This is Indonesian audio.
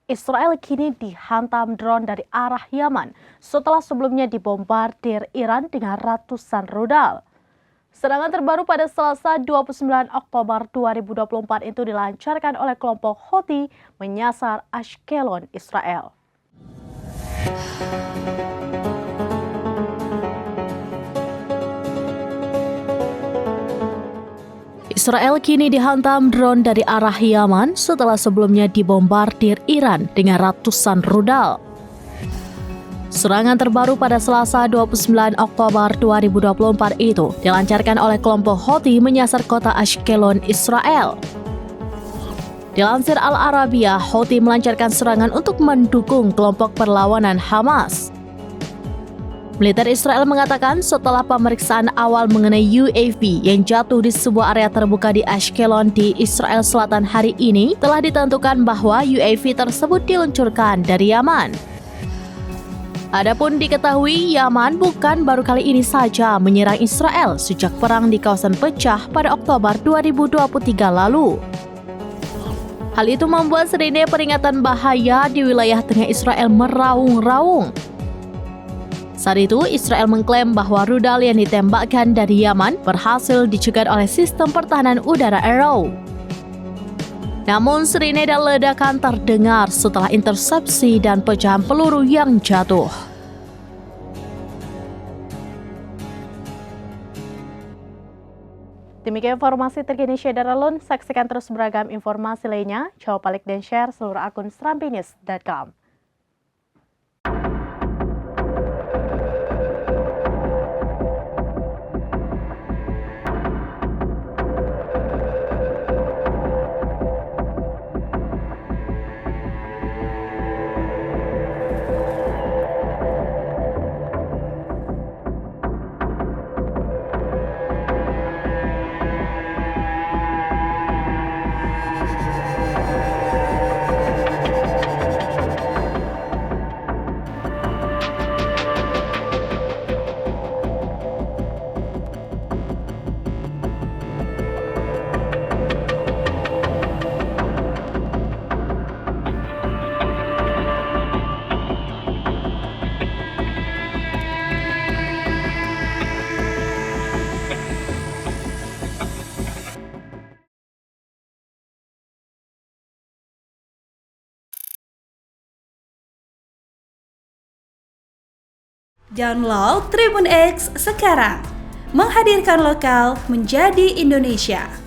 Israel kini dihantam drone dari arah Yaman setelah sebelumnya dibombardir Iran dengan ratusan rudal. Serangan terbaru pada Selasa 29 Oktober 2024 itu dilancarkan oleh kelompok Houthi menyasar Ashkelon, Israel. Israel kini dihantam drone dari arah Yaman setelah sebelumnya dibombardir Iran dengan ratusan rudal. Serangan terbaru pada Selasa 29 Oktober 2024 itu dilancarkan oleh kelompok Houthi menyasar kota Ashkelon, Israel. Dilansir Al-Arabiya, Houthi melancarkan serangan untuk mendukung kelompok perlawanan Hamas. Militer Israel mengatakan setelah pemeriksaan awal mengenai UAV yang jatuh di sebuah area terbuka di Ashkelon di Israel Selatan hari ini, telah ditentukan bahwa UAV tersebut diluncurkan dari Yaman. Adapun diketahui, Yaman bukan baru kali ini saja menyerang Israel sejak perang di kawasan pecah pada Oktober 2023 lalu. Hal itu membuat sirine peringatan bahaya di wilayah tengah Israel meraung-raung. Saat itu, Israel mengklaim bahwa rudal yang ditembakkan dari Yaman berhasil dicegat oleh sistem pertahanan udara Arrow. Namun, sirine dan ledakan terdengar setelah intersepsi dan pecahan peluru yang jatuh. Demikian informasi terkini Syederalun. Saksikan terus beragam informasi lainnya. Coba like dan share seluruh akun serambinews.com. Download Tribun X sekarang, menghadirkan lokal menjadi Indonesia.